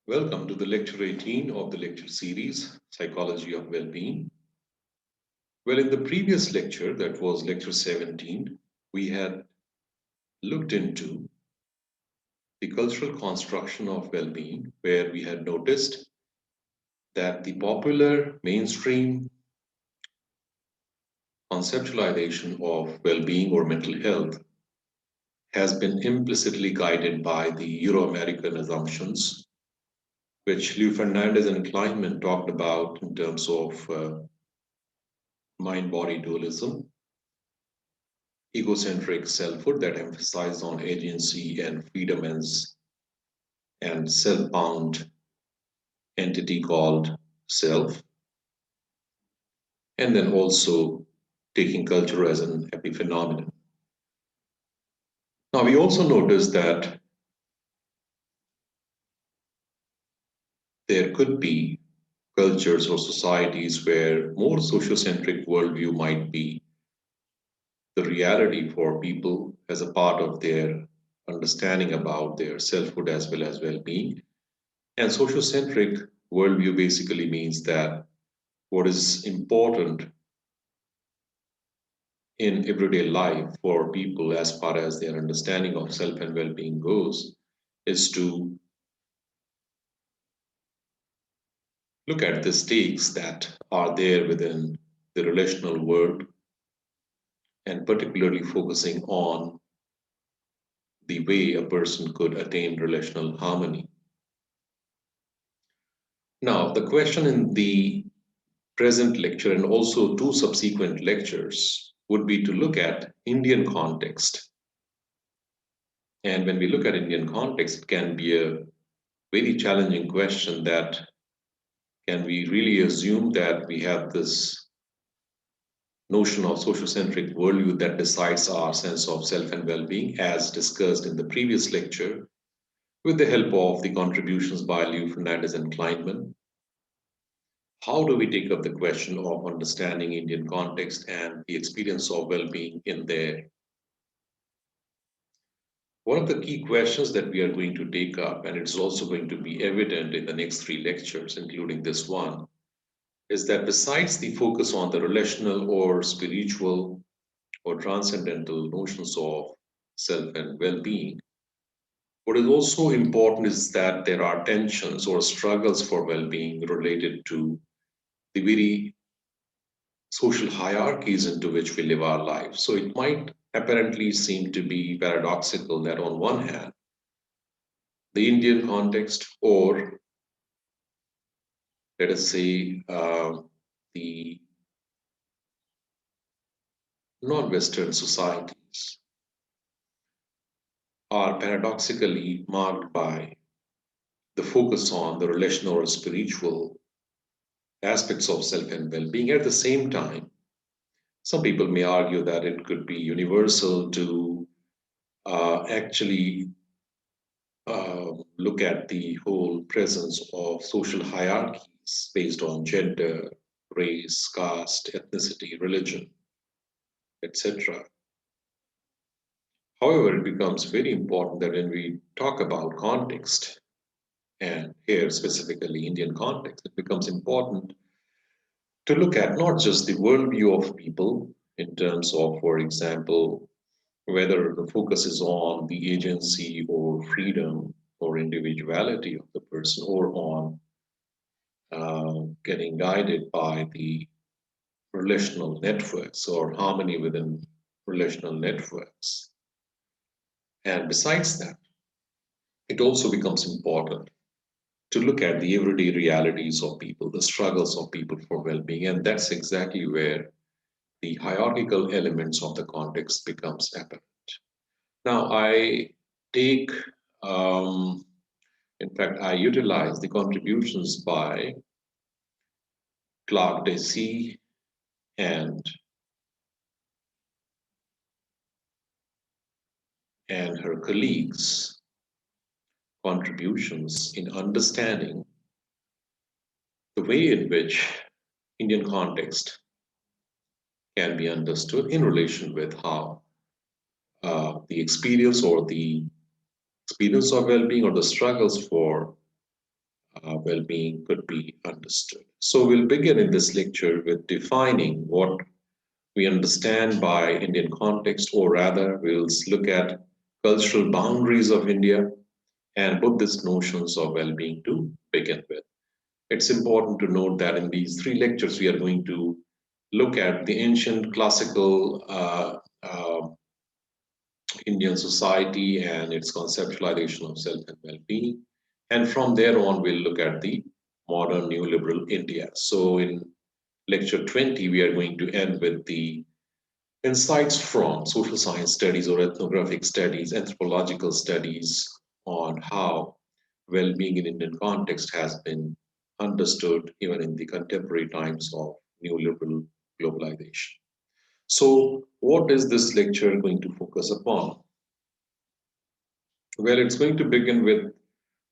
Welcome to the lecture 18 of the lecture series, Psychology of Well-Being. Well, in the previous lecture, that was lecture 17, we had looked into the cultural construction of well-being, where we had noticed that the popular mainstream conceptualization of well-being or mental health has been implicitly guided by the Euro-American assumptions, which Lou Fernandez and Kleinman talked about in terms of mind-body dualism, egocentric selfhood that emphasizes on agency and freedom and self-bound entity called self, and then also taking culture as an epiphenomenon. Now, we also notice that there could be cultures or societies where more sociocentric worldview might be the reality for people as a part of their understanding about their selfhood as well as well-being. And sociocentric worldview basically means that what is important in everyday life for people as far as their understanding of self and well-being goes is to look at the stakes that are there within the relational world and particularly focusing on the way a person could attain relational harmony. Now, the question in the present lecture and also two subsequent lectures would be to look at Indian context. And when we look at Indian context, it can be a very challenging question that can we really assume that we have this notion of sociocentric worldview that decides our sense of self and well-being as discussed in the previous lecture with the help of the contributions by Liu Fernandez and Kleinman. How do we take up the question of understanding Indian context and the experience of well-being in there? One of the key questions that we are going to take up, and it's also going to be evident in the next three lectures, including this one, is that besides the focus on the relational or spiritual or transcendental notions of self and well-being, what is also important is that there are tensions or struggles for well-being related to the very social hierarchies into which we live our lives. So it might apparently seem to be paradoxical that on one hand, the Indian context, or let us say the non-Western societies, are paradoxically marked by the focus on the relational or spiritual aspects of self and well-being. At the same time, some people may argue that it could be universal to actually look at the whole presence of social hierarchies based on gender, race, caste, ethnicity, religion, etc. However, it becomes very important that when we talk about context, and here specifically Indian context, it becomes important to look at not just the worldview of people in terms of, for example, whether the focus is on the agency or freedom or individuality of the person or on getting guided by the relational networks or harmony within relational networks. And besides that, it also becomes important to look at the everyday realities of people, the struggles of people for well-being. And that's exactly where the hierarchical elements of the context becomes apparent. Now, I take, in fact, I utilize the contributions by Clark Dacey and her colleagues' contributions in understanding the way in which Indian context can be understood in relation with how the experience or the experience of well-being or the struggles for well-being could be understood. So we'll begin in this lecture with defining what we understand by Indian context, or rather, we'll look at cultural boundaries of India and Buddhist notions of well-being to begin with. It's important to note that in these three lectures, we are going to look at the ancient classical Indian society and its conceptualization of self and well being. And from there on, we'll look at the modern neoliberal India. So, in lecture 20, we are going to end with the insights from social science studies or ethnographic studies, anthropological studies on how well being in Indian context has been understood even in the contemporary times of neoliberal globalization. So, what is this lecture going to focus upon? Well, it's going to begin with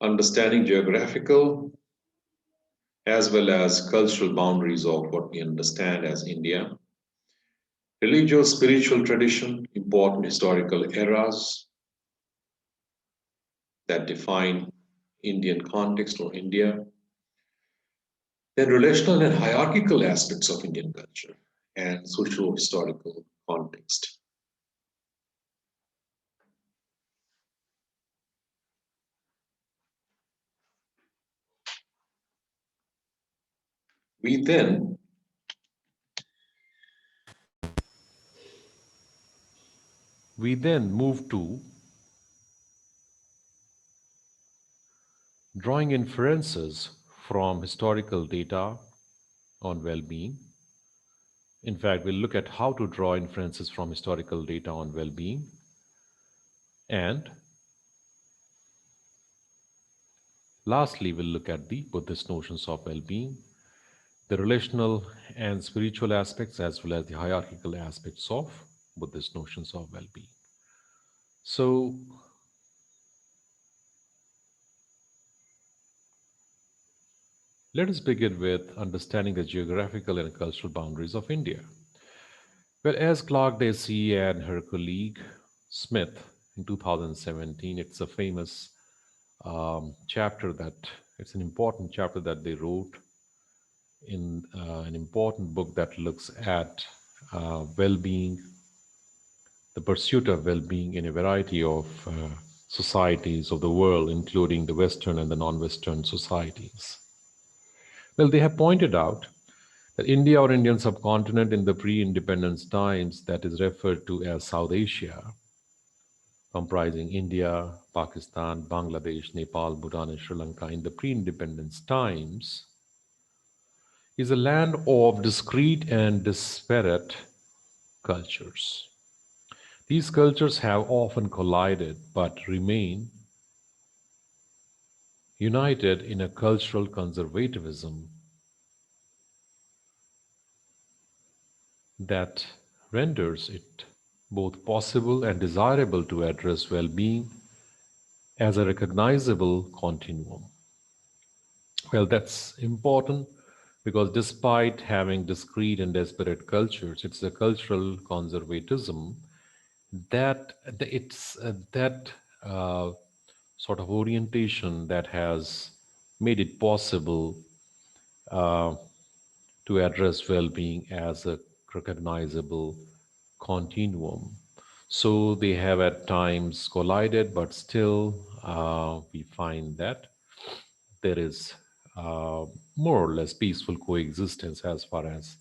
understanding geographical as well as cultural boundaries of what we understand as India, religious, spiritual tradition, important historical eras that define Indian context or India, then relational and hierarchical aspects of Indian culture and socio historical context. We then move to drawing inferences from historical data on well being. In fact, we'll look at how to draw inferences from historical data on well being. And lastly, we'll look at the Buddhist notions of well being, the relational and spiritual aspects, as well as the hierarchical aspects of Buddhist notions of well being. So, let us begin with understanding the geographical and cultural boundaries of India. Well, as Clark Dacey and her colleague Smith in 2017, it's a famous chapter that it's an important chapter that they wrote in an important book that looks at well-being, the pursuit of well-being in a variety of societies of the world, including the Western and the non-Western societies. Well, they have pointed out that India or Indian subcontinent in the pre-independence times that is referred to as South Asia, comprising India, Pakistan, Bangladesh, Nepal, Bhutan, and Sri Lanka in the pre-independence times, is a land of discrete and disparate cultures. These cultures have often collided but remain united in a cultural conservatism that renders it both possible and desirable to address well being as a recognizable continuum. Well, that's important because despite having discrete and disparate cultures, it's a cultural conservatism that that sort of orientation that has made it possible uh, to address well-being as a recognizable continuum. So they have at times collided, but still we find that there is uh, more or less peaceful coexistence as far as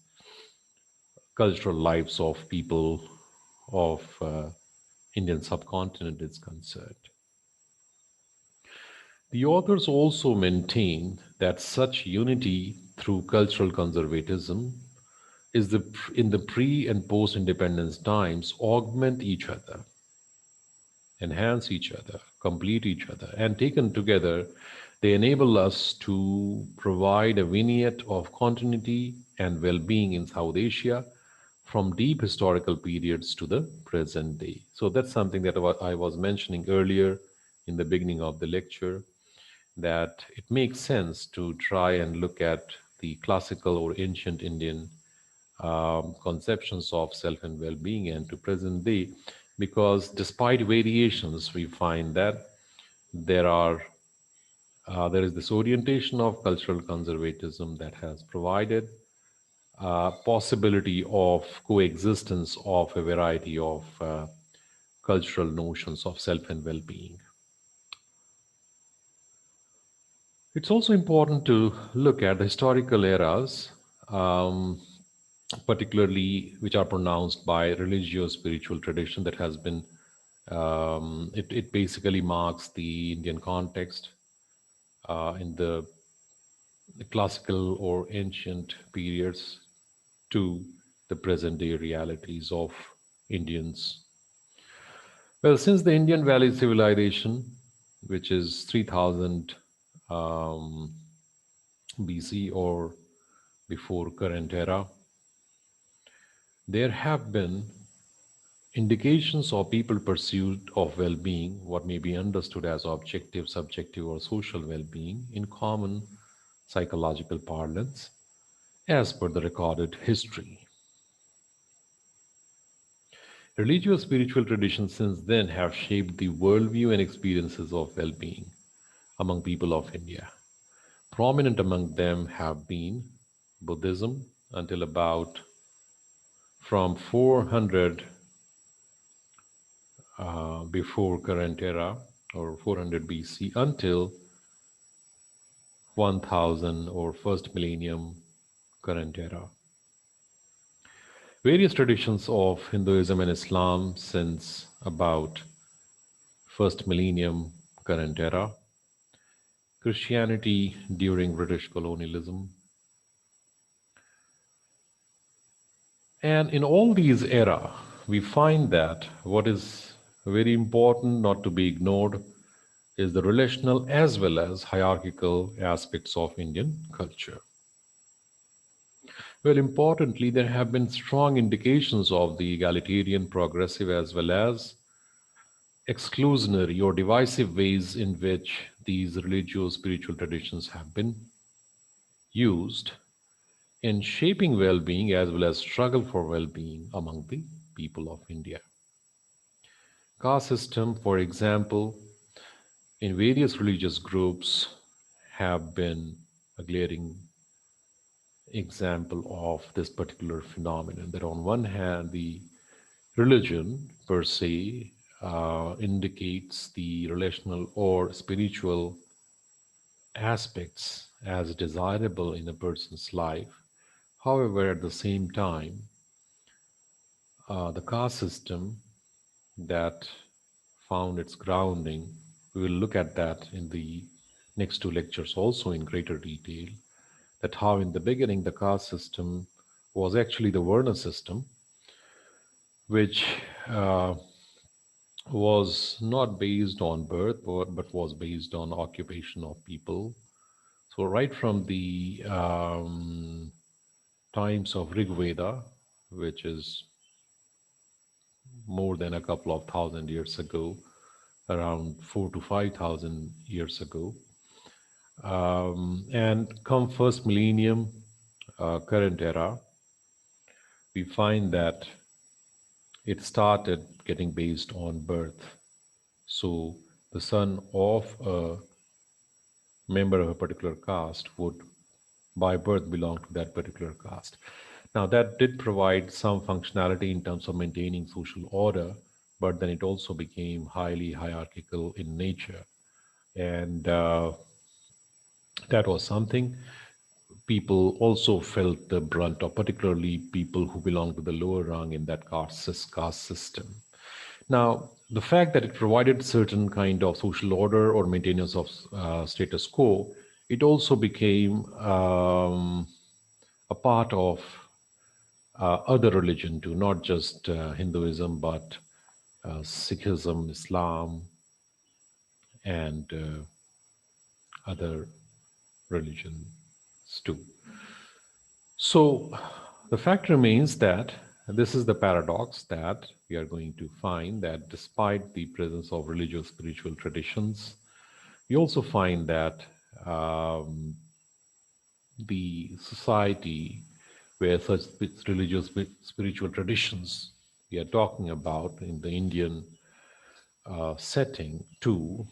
cultural lives of people of Indian subcontinent is concerned. The authors also maintain that such unity through cultural conservatism is in the pre and post independence times augment each other, enhance each other, complete each other, and taken together, they enable us to provide a vignette of continuity and well being in South Asia from deep historical periods to the present day. So that's something that I was mentioning earlier in the beginning of the lecture, that it makes sense to try and look at the classical or ancient Indian conceptions of self and well being and to present day, because despite variations, we find that there are There is this orientation of cultural conservatism that has provided possibility of coexistence of a variety of cultural notions of self and well-being. It's also important to look at the historical eras, um, particularly which are pronounced by religious spiritual tradition that has been. It basically marks the Indian context in the classical or ancient periods to the present day realities of Indians. Well, since the Indian Valley civilization, which is 3000 um, BC or before current era, there have been indications of people pursuit of well-being, what may be understood as objective, subjective, or social well-being in common psychological parlance, as per the recorded history. Religious spiritual traditions since then have shaped the worldview and experiences of well-being among people of India. Prominent among them have been Buddhism until about from 400 before current era or 400 BC until 1000 or first millennium current era. Various traditions of Hinduism and Islam since about first millennium current era, Christianity during British colonialism. And in all these era, we find that what is very important not to be ignored is the relational as well as hierarchical aspects of Indian culture. Well, importantly, there have been strong indications of the egalitarian, progressive, as well as exclusionary or divisive ways in which these religious spiritual traditions have been used in shaping well being as well as struggle for well being among the people of India. Caste system, for example, in various religious groups have been a glaring example of this particular phenomenon. That on one hand, the religion per se indicates the relational or spiritual aspects as desirable in a person's life. However, at the same time, the caste system that found its grounding, we will look at that in the next two lectures also in greater detail, that how in the beginning the caste system was actually the Varna system, which was not based on birth but was based on occupation of people. So, right from the times of Rig Veda, which is more than a couple of thousand years ago, around 4 to 5 thousand years ago, and come first millennium, current era, we find that it started getting based on birth. So the son of a member of a particular caste would by birth belong to that particular caste. Now, that did provide some functionality in terms of maintaining social order, but then it also became highly hierarchical in nature. And that was something people also felt the brunt of, particularly people who belong to the lower rung in that caste system. Now, the fact that it provided certain kind of social order or maintenance of status quo, it also became a part of other religion too, not just Hinduism, but Sikhism, Islam, and other religions too. So the fact remains that this is the paradox that we are going to find that despite the presence of religious spiritual traditions, we also find that the society where such religious spiritual traditions we are talking about in the Indian setting too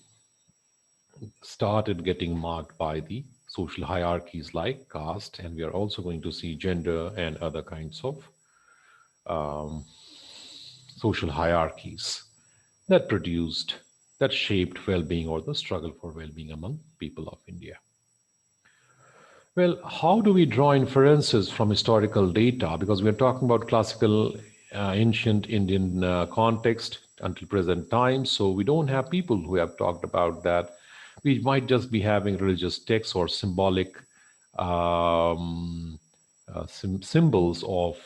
started getting marked by the social hierarchies like caste, and we are also going to see gender and other kinds of social hierarchies that produced, that shaped well being or the struggle for well being among people of India. Well, how do we draw inferences from historical data? Because we're talking about classical, ancient Indian context until present times. So we don't have people who have talked about that. We might just be having religious texts or symbolic symbols of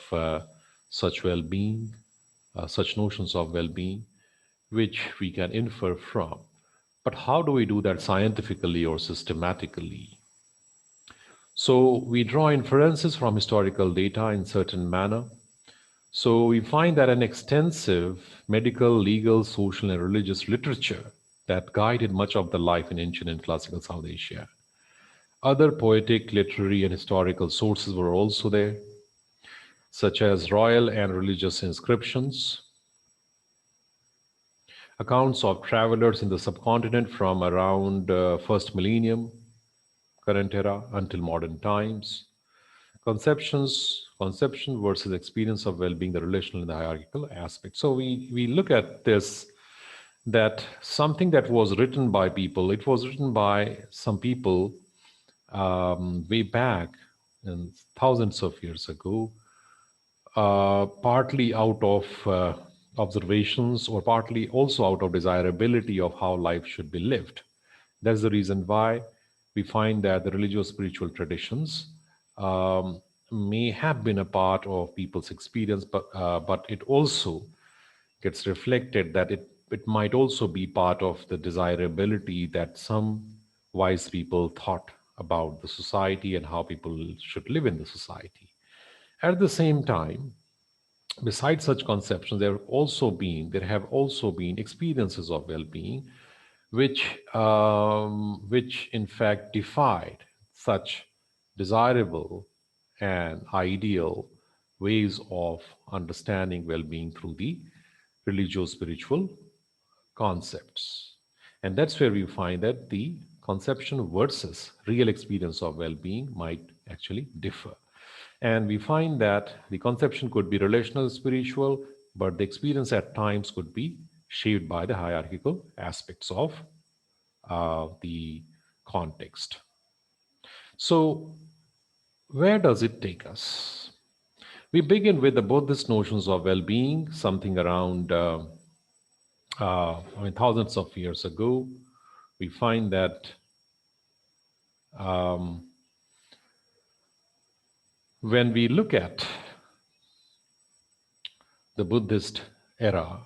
such well being, such notions of well being, which we can infer from. But how do we do that scientifically or systematically? So we draw inferences from historical data in certain manner. So we find that an extensive medical, legal, social, and religious literature that guided much of the life in ancient and classical South Asia. Other poetic, literary, and historical sources were also there, such as royal and religious inscriptions, accounts of travelers in the subcontinent from around first millennium, current era, until modern times, conception versus experience of well-being, the relational and the hierarchical aspect. So we look at this, that something that was written by people, it was written by some people way back and thousands of years ago, partly out of observations or partly also out of desirability of how life should be lived. That's the reason why we find that the religious spiritual traditions may have been a part of people's experience, but it also gets reflected that it might also be part of the desirability that some wise people thought about the society and how people should live in the society. At the same time, besides such conceptions, there have also been experiences of well-being, which in fact defied such desirable and ideal ways of understanding well-being through the religious spiritual concepts. And that's where we find that the conception versus real experience of well being might actually differ. And we find that the conception could be relational, spiritual, but the experience at times could be shaped by the hierarchical aspects of the context. So, where does it take us? We begin with the Buddhist notions of well being, something around thousands of years ago. We find that when we look at the Buddhist era,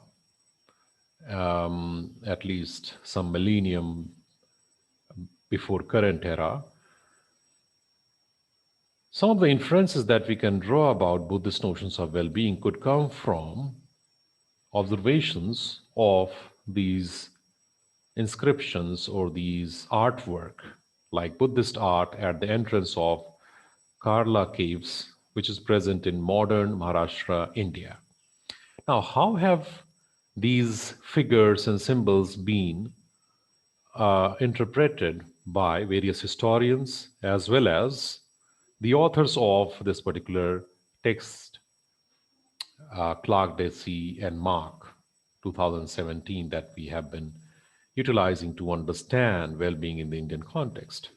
at least some millennium before current era, some of the inferences that we can draw about Buddhist notions of well-being could come from observations of these inscriptions or these artwork, like Buddhist art at the entrance of Karla caves, which is present in modern Maharashtra, India. Now, how have these figures and symbols been interpreted by various historians as well as the authors of this particular text, Clark, Deci, and Mark, 2017, that we have been utilizing to understand well being in the Indian context?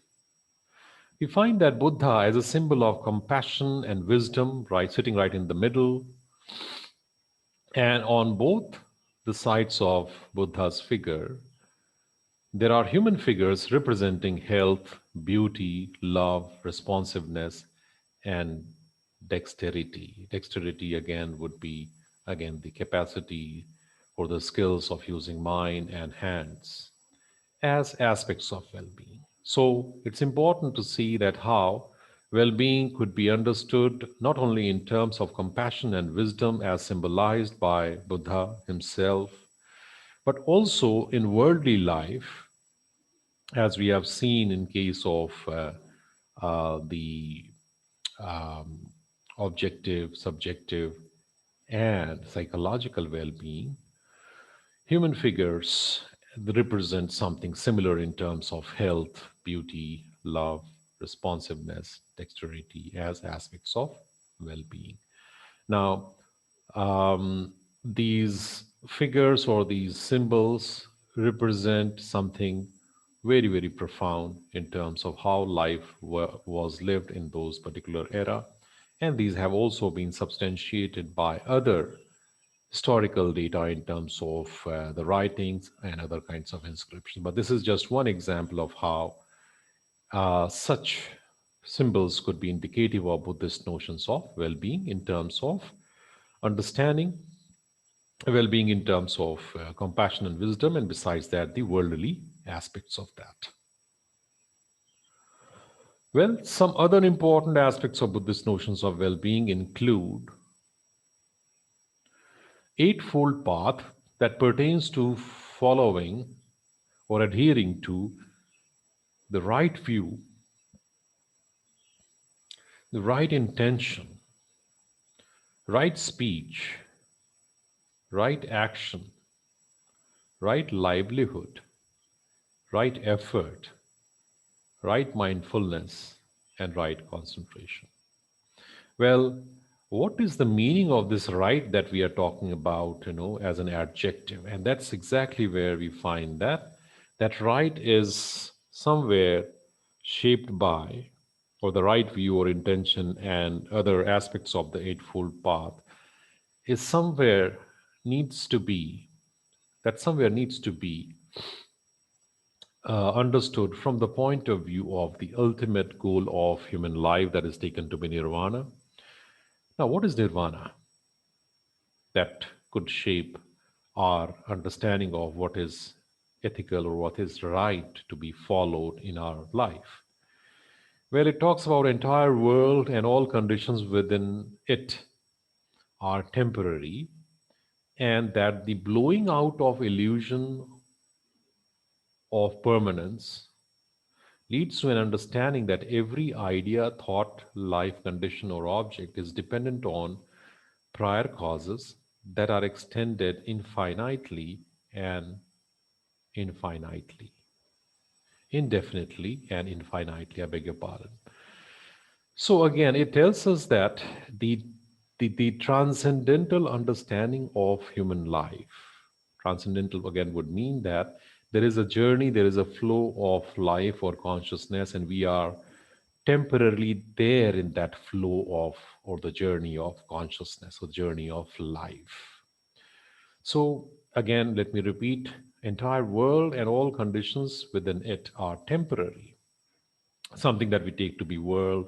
We find that Buddha as a symbol of compassion and wisdom, right, sitting right in the middle, and on both the sides of Buddha's figure, there are human figures representing health, beauty, love, responsiveness, and dexterity. Dexterity again would be again the capacity or the skills of using mind and hands as aspects of well-being. So it's important to see that how well-being could be understood not only in terms of compassion and wisdom as symbolized by Buddha himself, but also in worldly life, as we have seen in case of the objective, subjective, and psychological well-being, human figures represent something similar in terms of health, beauty, love, responsiveness, dexterity as aspects of well being. Now, these figures or these symbols represent something very, very profound in terms of how life was lived in those particular era. And these have also been substantiated by other historical data in terms of the writings and other kinds of inscriptions. But this is just one example of how such symbols could be indicative of Buddhist notions of well being in terms of understanding, well being in terms of compassion and wisdom, and besides that, the worldly aspects of that. Well, some other important aspects of Buddhist notions of well being include Eightfold Path that pertains to following or adhering to the right view, the right intention, right speech, right action, right livelihood, right effort, right mindfulness, and right concentration. Well, what is the meaning of this right that we are talking about, as an adjective? And that's exactly where we find that right is somewhere shaped by, or the right view or intention and other aspects of the Eightfold Path is somewhere needs to be, that somewhere needs to be understood from the point of view of the ultimate goal of human life that is taken to be nirvana. Now, what is nirvana that could shape our understanding of what is ethical or what is right to be followed in our life? Well, it talks about entire world and all conditions within it are temporary, and that the blowing out of illusion of permanence leads to an understanding that every idea, thought, life, condition, or object is dependent on prior causes that are extended infinitely and infinitely, indefinitely and infinitely. I beg your pardon. So again, it tells us that the transcendental understanding of human life, transcendental again would mean that there is a journey, there is a flow of life or consciousness, and we are temporarily there in that flow of or the journey of consciousness or journey of life. So again, let me repeat: entire world and all conditions within it are temporary. Something that we take to be world,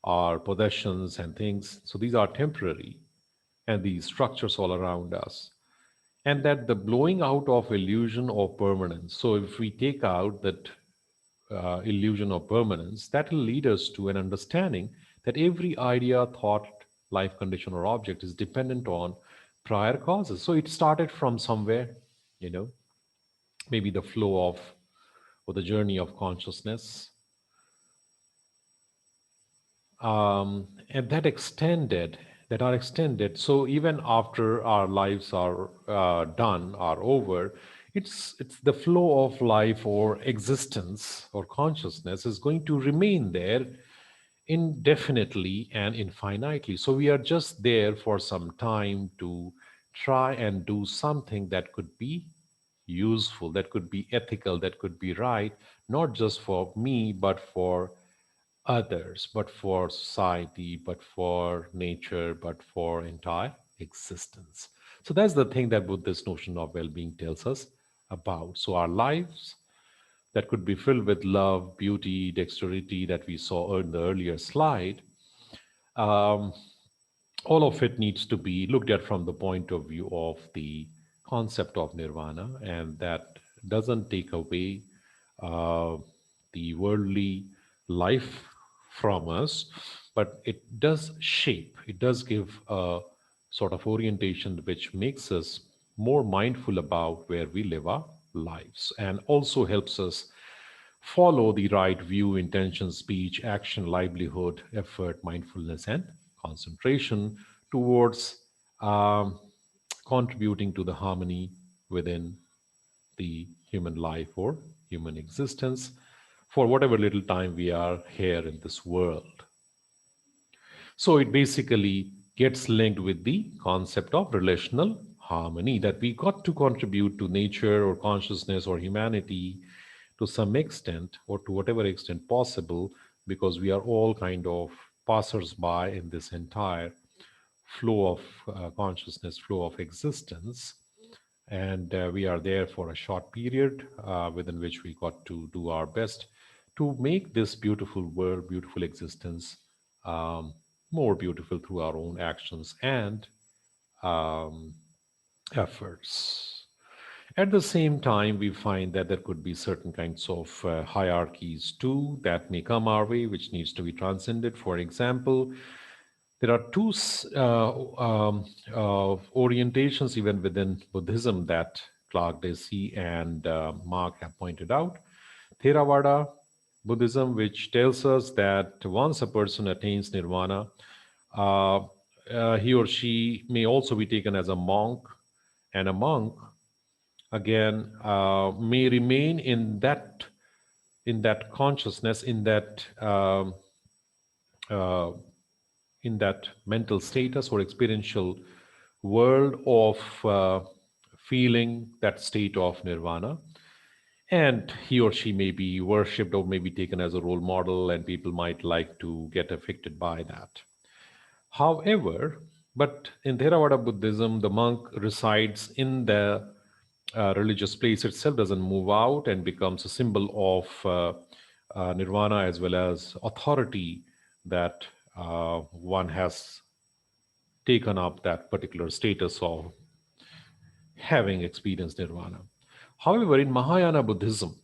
our possessions and things. So these are temporary, and these structures all around us. And that the blowing out of illusion of permanence. So if we take out that illusion of permanence, that will lead us to an understanding that every idea, thought, life condition, or object is dependent on prior causes. So it started from somewhere, you know, maybe the flow of or the journey of consciousness, and that are extended. So even after our lives are done, are over, it's the flow of life or existence or consciousness is going to remain there indefinitely and infinitely. So we are just there for some time to try and do something that could be useful, that could be ethical, that could be right, not just for me, but for others, but for society, but for nature, but for entire existence. So that's the thing that Buddhist notion of well being tells us about. So our lives that could be filled with love, beauty, dexterity that we saw in the earlier slide, um, all of it needs to be looked at from the point of view of the concept of nirvana, and that doesn't take away uh, the worldly life from us, but it does shape, it does give a sort of orientation which makes us more mindful about where we live our lives and also helps us follow the right view, intention, speech, action, livelihood, effort, mindfulness, and concentration towards um, contributing to the harmony within the human life or human existence for whatever little time we are here in this world. So it basically gets linked with the concept of relational harmony, that we got to contribute to nature or consciousness or humanity to some extent or to whatever extent possible, because we are all kind of passers-by in this entire flow of consciousness, flow of existence. And we are there for a short period within which we got to do our best to make this beautiful world, beautiful existence um, more beautiful through our own actions and um, efforts. At the same time, we find that there could be certain kinds of hierarchies too that may come our way, which needs to be transcended. For example, there are two orientations even within Buddhism that Clark Desi and Mark have pointed out. Theravada Buddhism, which tells us that once a person attains nirvana, uh, he or she may also be taken as a monk, and a monk again may remain in that consciousness, uh, in that mental status or experiential world of feeling that state of nirvana. And he or she may be worshipped or may be taken as a role model, and people might like to get affected by that. However, but in Theravada Buddhism, the monk resides in the religious place itself, doesn't move out, and becomes a symbol of nirvana as well as authority that one has taken up that particular status of having experienced nirvana. However, in Mahayana Buddhism,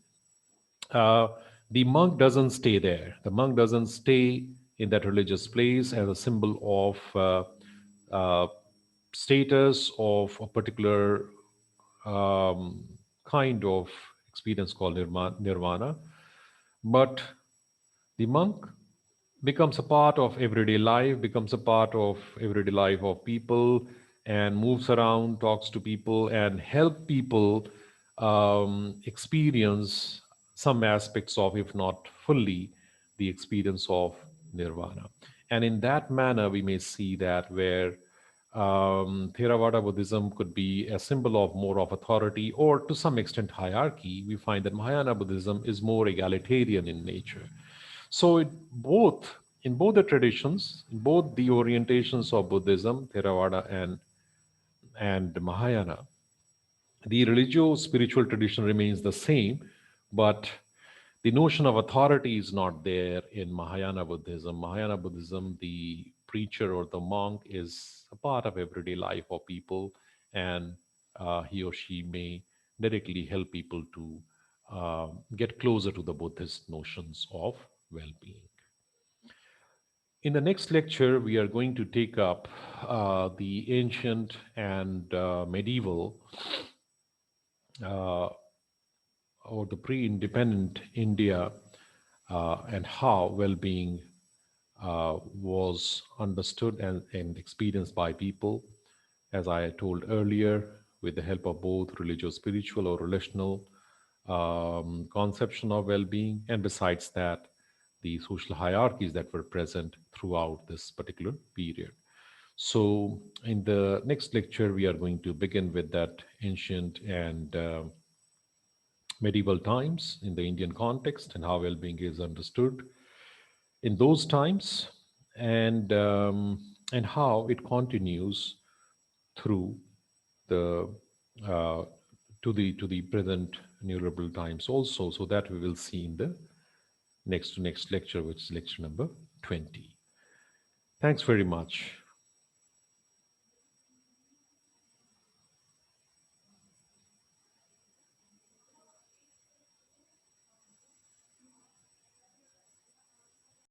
uh, the monk doesn't stay there. The monk doesn't stay in that religious place as a symbol of status of a particular kind of experience called nirvana. But the monk becomes a part of everyday life, becomes a part of everyday life of people, and moves around, talks to people, and help people experience some aspects of, if not fully, the experience of nirvana. And in that manner, we may see that where Theravada Buddhism could be a symbol of more of authority or to some extent hierarchy, we find that Mahayana Buddhism is more egalitarian in nature. So in both the traditions, in both the orientations of Buddhism, Theravada and Mahayana, the religious spiritual tradition remains the same, but the notion of authority is not there in Mahayana Buddhism. Mahayana Buddhism, the preacher or the monk is a part of everyday life of people, and he or she may directly help people to get closer to the Buddhist notions of well being. In the next lecture, we are going to take up the ancient and medieval uh, or the pre-independent India and how well-being was understood and experienced by people, as I told earlier, with the help of both religious, spiritual, or relational conception of well-being, and besides that, the social hierarchies that were present throughout this particular period. So, in the next lecture, we are going to begin with that ancient and medieval times in the Indian context and how well being is understood in those times, and how it continues through the uh, to the present neoliberal times also. So that we will see in the next lecture, which is lecture number 20. Thanks very much.